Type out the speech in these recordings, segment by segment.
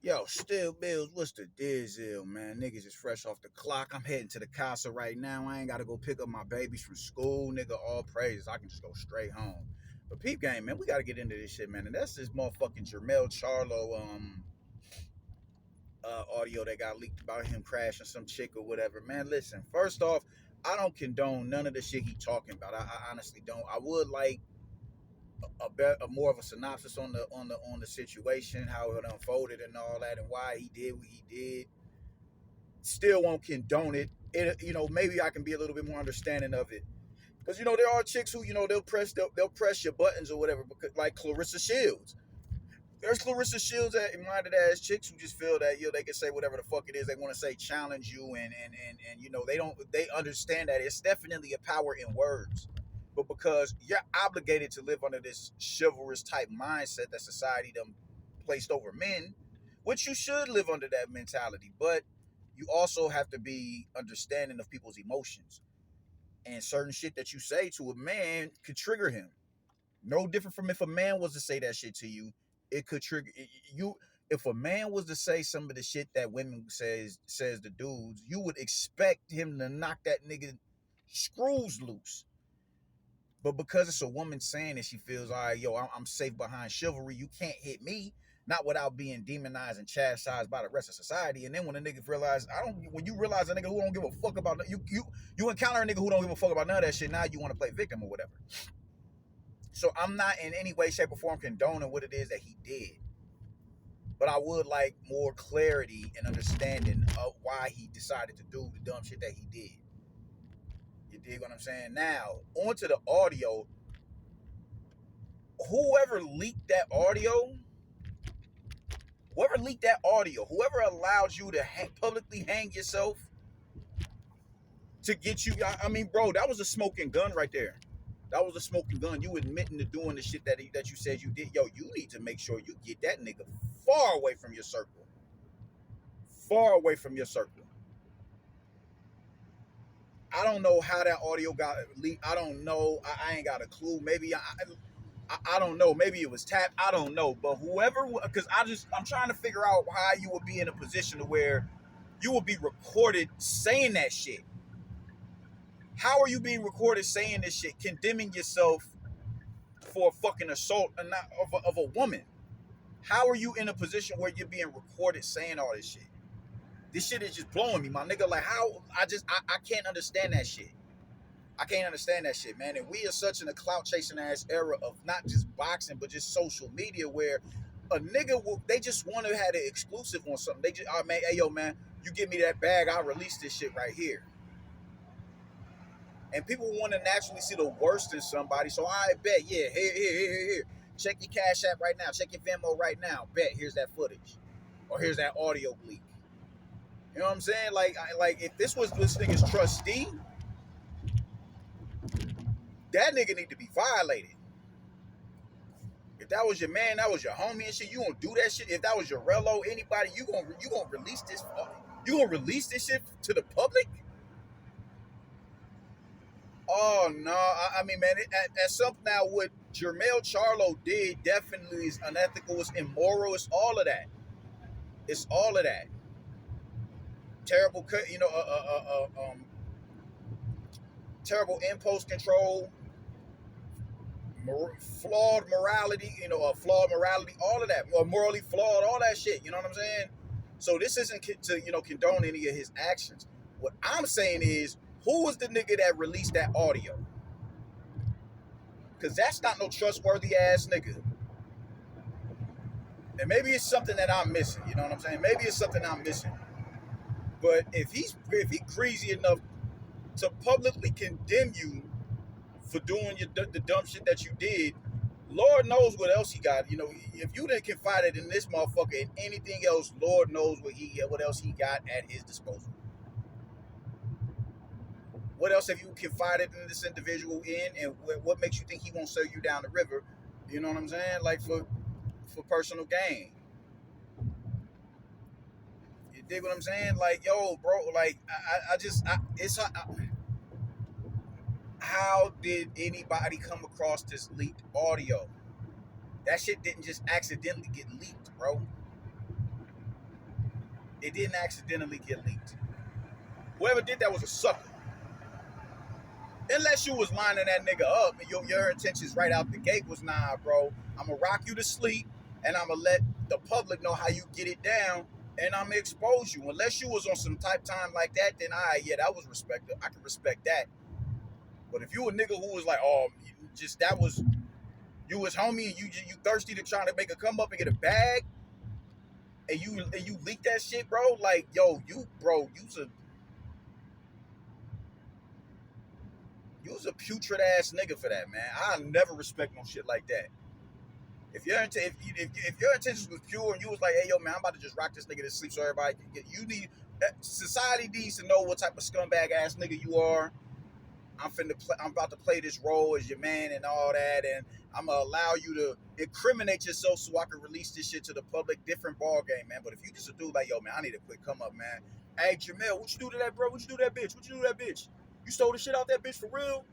Yo, still bills, what's the dizzle, man? Niggas is fresh off the clock. I'm heading to the casa right now. I ain't gotta go pick up my babies from school, nigga. All praises. I can just go straight home. But peep game, man, we gotta get into this shit, man. And that's this motherfucking Jermell Charlo audio that got leaked about him crashing some chick or whatever. Man, listen, first off, I don't condone none of the shit he talking about. I honestly don't. I would like a more of a synopsis on the situation, how it unfolded and all that, and why he did what he did. Still won't condone it. Maybe I can be a little bit more understanding of it. Because there are chicks who they'll press your buttons or whatever, because like Clarissa Shields. There's Clarissa Shields minded ass chicks who just feel that they can say whatever the fuck it is they want to say, challenge you, and they understand that it's definitely a power in words. But because you're obligated to live under this chivalrous type mindset that society them placed over men, which you should live under that mentality, but you also have to be understanding of people's emotions. And certain shit that you say to a man could trigger him. No different from if a man was to say that shit to you, it could trigger you. If a man was to say some of the shit that women says to dudes, you would expect him to knock that nigga screws loose. But because it's a woman saying it, she feels, all right, yo, I'm safe behind chivalry. You can't hit me, not without being demonized and chastised by the rest of society. And then when a nigga when you realize a nigga who don't give a fuck about you encounter a nigga who don't give a fuck about none of that shit. Now you want to play victim or whatever. So I'm not in any way, shape, or form condoning what it is that he did, but I would like more clarity and understanding of why he decided to do the dumb shit that he did. You dig what I'm saying? Now, onto the audio. Whoever leaked that audio, whoever allowed you to publicly hang yourself to get you, I mean, bro, that was a smoking gun right there. That was a smoking gun. You admitting to doing the shit that you said you did. Yo, you need to make sure you get that nigga far away from your circle. Far away from your circle. I don't know how that audio got leaked. I don't know. I ain't got a clue. Maybe I don't know. Maybe it was tapped. I don't know. But whoever, because I'm trying to figure out how you would be in a position to where you would be recorded saying that shit. How are you being recorded saying this shit, condemning yourself for a fucking assault and not of a woman? How are you in a position where you're being recorded saying all this shit? This shit is just blowing me, my nigga. Like how I can't understand that shit. I can't understand that shit, man. And we are such in a clout chasing ass era of not just boxing, but just social media where a nigga they just want to have an exclusive on something. They just, oh man, hey yo, man, you give me that bag, I'll release this shit right here. And people want to naturally see the worst in somebody. So I bet, yeah, here. Check your Cash App right now. Check your Venmo right now. Bet, here's that footage. Or here's that audio leak. You know what I'm saying? Like if this was this nigga's trustee, that nigga need to be violated. If that was your man, that was your homie and shit, you gonna do that shit. If that was your relo, anybody, you gonna release this? You gonna release this shit to the public? Oh no, I mean, man, at something now what Jermell Charlo did definitely is unethical, it's immoral, it's all of that. It's all of that. Terrible, terrible impulse control, flawed morality, flawed morality, all of that, or morally flawed, all that shit. You know what I'm saying? So this isn't to condone any of his actions. What I'm saying is, who was the nigga that released that audio? Because that's not no trustworthy ass nigga. And maybe it's something that I'm missing. You know what I'm saying? Maybe it's something I'm missing. But if he crazy enough to publicly condemn you for doing the dumb shit that you did, Lord knows what else he got. If you didn't confide it in this motherfucker and anything else, Lord knows what else he got at his disposal. What else have you confided in this individual in, and what makes you think he won't sell you down the river? You know what I'm saying? Like for personal gain. You dig what I'm saying? Like, yo, bro, like how did anybody come across this leaked audio? That shit didn't just accidentally get leaked, bro. It didn't accidentally get leaked. Whoever did that was a sucker. Unless you was lining that nigga up and your intentions right out the gate was, nah, bro, I'm gonna rock you to sleep and I'm gonna let the public know how you get it down and I'm gonna expose you. Unless you was on some type time like that, then yeah, that was respected. I can respect that. But if you a nigga who was like, oh, just that was you was homie and you thirsty to try to make a come up and get a bag and you leak that shit, bro, like yo, you's a putrid ass nigga for that, man. I never respect no shit like that. If your intentions was pure and you was like, hey yo man, I'm about to just rock this nigga to sleep so everybody can get you need society needs to know what type of scumbag ass nigga you are. I'm about to play this role as your man and all that, and I'm gonna allow you to incriminate yourself so I can release this shit to the public. Different ball game, man. But if you just a dude like, yo, man, I need a quick come up, man. Hey, Jermell, what you do to that, bro? What you do to that bitch? What you do to that bitch? You stole the shit out that bitch for real?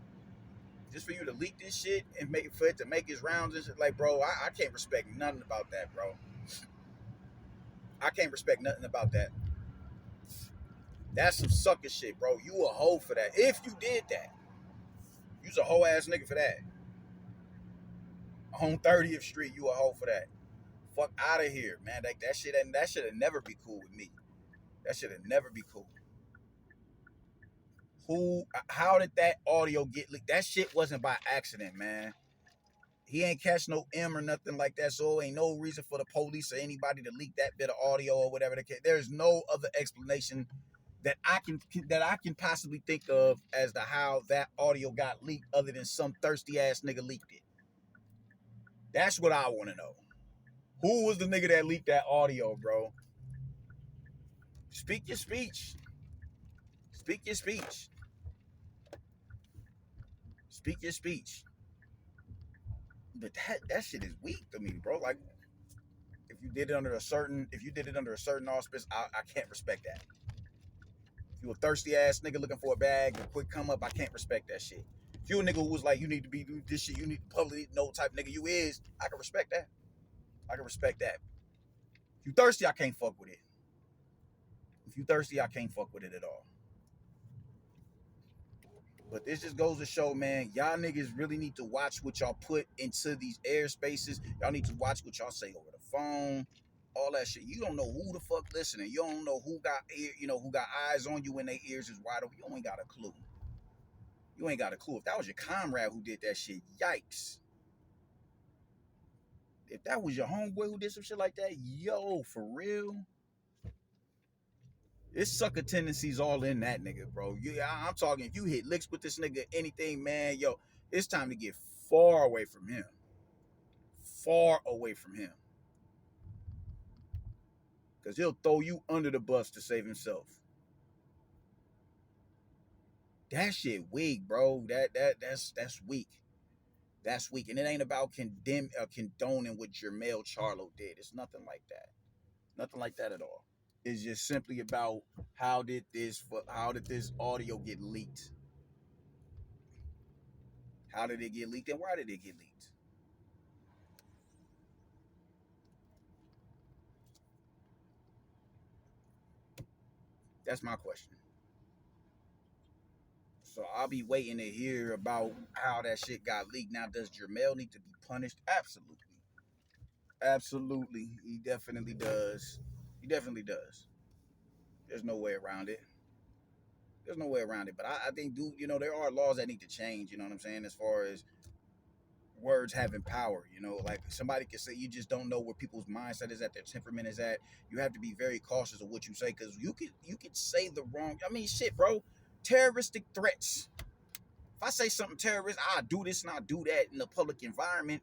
Just for you to leak this shit and make it for it to make his rounds and shit, like, bro, I can't respect nothing about that, bro. I can't respect nothing about that. That's some sucker shit, bro. You a hoe for that. If you did that, you's a hoe ass nigga for that. On 30th Street, you a hoe for that. Fuck out of here, man. Like that shit, and that should have never be cool with me. That should have never be cool. How did that audio get leaked? That shit wasn't by accident, man. He ain't catch no M or nothing like that, so ain't no reason for the police or anybody to leak that bit of audio or whatever the case. There's no other explanation that I can possibly think of as to how that audio got leaked, other than some thirsty ass nigga leaked it. That's what I want to know. Who was the nigga that leaked that audio, bro? Speak your speech. Speak your speech. Speak your speech. But that shit is weak to me, bro. Like if you did it under a certain auspice, I can't respect that. If you a thirsty ass nigga looking for a bag, a quick come up, I can't respect that shit. If you a nigga who was like, you need to be do this shit, you need to publicly know type nigga you is, I can respect that. I can respect that. If you thirsty, I can't fuck with it. If you thirsty, I can't fuck with it at all. But this just goes to show, man, y'all niggas really need to watch what y'all put into these air spaces. Y'all need to watch what y'all say over the phone, all that shit. You don't know who the fuck listening. You don't know who got ear, who got eyes on you when their ears is wide open. You ain't got a clue. You ain't got a clue. If that was your comrade who did that shit, yikes. If that was your homeboy who did some shit like that, yo, for real. It's sucker tendencies all in that nigga, bro. I'm talking, if you hit licks with this nigga, anything, man, yo, it's time to get far away from him. Far away from him. Because he'll throw you under the bus to save himself. That shit weak, bro. That's weak. That's weak. And it ain't about condoning what Jermell Charlo did. It's nothing like that. Nothing like that at all. It's just simply about how did this audio get leaked? How did it get leaked and why did it get leaked? That's my question. So I'll be waiting to hear about how that shit got leaked. Now, does Jermell need to be punished? Absolutely. Absolutely. He definitely does. He definitely does. There's no way around it. There's no way around it. But I think, dude, there are laws that need to change, you know what I'm saying, as far as words having power, like somebody can say you just don't know where people's mindset is at, their temperament is at. You have to be very cautious of what you say because you could say the wrong. I mean, shit, bro. Terroristic threats. If I say something terrorist, I do this and I do that in the public environment,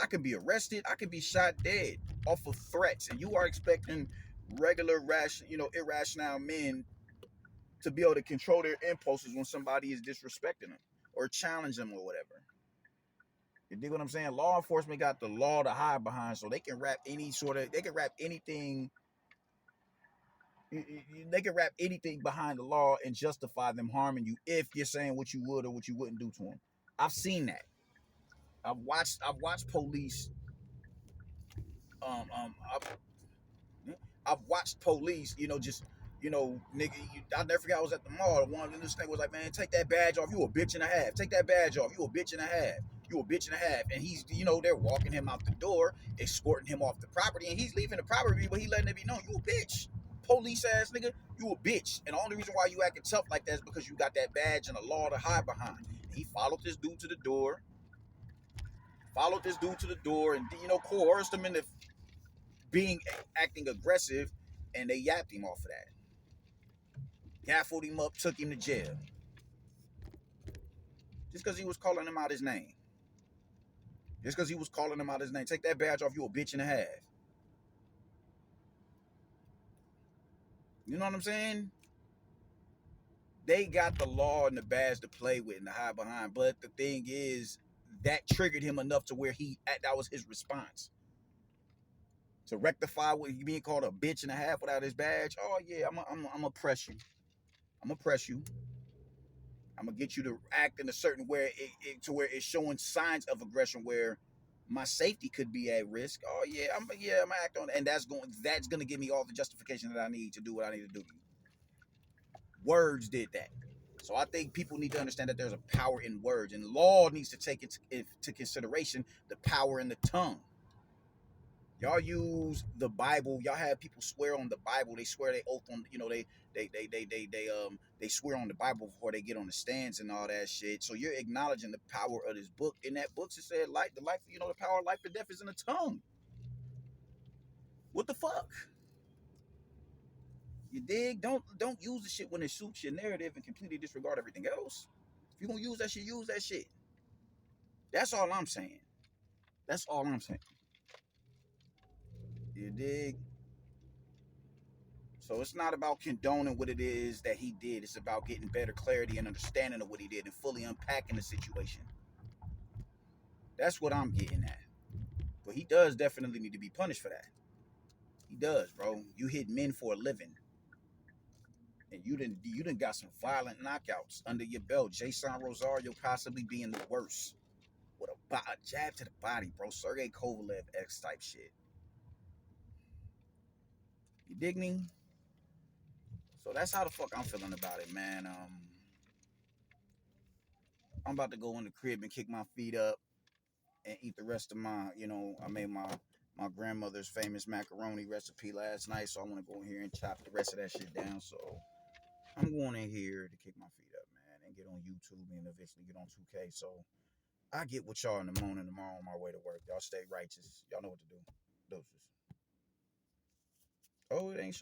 I could be arrested. I could be shot dead off of threats. And you are expecting regular, irrational men to be able to control their impulses when somebody is disrespecting them or challenge them or whatever. You dig what I'm saying? Law enforcement got the law to hide behind, so they can wrap anything. They can wrap anything behind the law and justify them harming you if you're saying what you would or what you wouldn't do to them. I've seen that. I've watched police. I've watched police, just nigga, I'll never forget I was at the mall. One of this thing was like, man, take that badge off. You a bitch and a half. Take that badge off. You a bitch and a half. You a bitch and a half. And he's, they're walking him out the door, escorting him off the property, and he's leaving the property, but he letting it be known, you a bitch. Police ass nigga, you a bitch. And the only reason why you acting tough like that is because you got that badge and a law to hide behind. And he followed this dude to the door, and coerced him into being acting aggressive, and they yapped him off of that. Gaffled him up, took him to jail. Just because he was calling him out his name. Take that badge off, you a bitch and a half. You know what I'm saying? They got the law and the badge to play with and to hide behind. But the thing is, that triggered him enough to where that was his response. To rectify what he being called a bitch and a half without his badge. Oh yeah, I'm gonna press you. I'm gonna get you to act in a certain way to where it's showing signs of aggression where my safety could be at risk. Oh yeah, I'm gonna act on it, and that's gonna give me all the justification that I need to do what I need to do. Words did that. So I think people need to understand that there's a power in words, and law needs to take into consideration the power in the tongue. Y'all use the Bible. Y'all have people swear on the Bible. They swear they oath on, they swear on the Bible before they get on the stands and all that shit. So you're acknowledging the power of this book. In that book, it said the power of life and death is in the tongue. What the fuck? You dig? Don't use the shit when it suits your narrative and completely disregard everything else. If you're gonna use that shit, use that shit. That's all I'm saying. You dig? So it's not about condoning what it is that he did. It's about getting better clarity and understanding of what he did and fully unpacking the situation. That's what I'm getting at. But he does definitely need to be punished for that. He does, bro. You hit men for a living. And you didn't got some violent knockouts under your belt. Jason Rosario possibly being the worst. With a jab to the body, bro. Sergey Kovalev X type shit. You dig me? So that's how the fuck I'm feeling about it, man. I'm about to go in the crib and kick my feet up and eat the rest of I made my grandmother's famous macaroni recipe last night, so I want to go in here and chop the rest of that shit down. So I'm going in here to kick my feet up, man, and get on YouTube and eventually get on 2K. So I get with y'all in the morning tomorrow on my way to work. Y'all stay righteous. Y'all know what to do. Doses. Oh, it ain't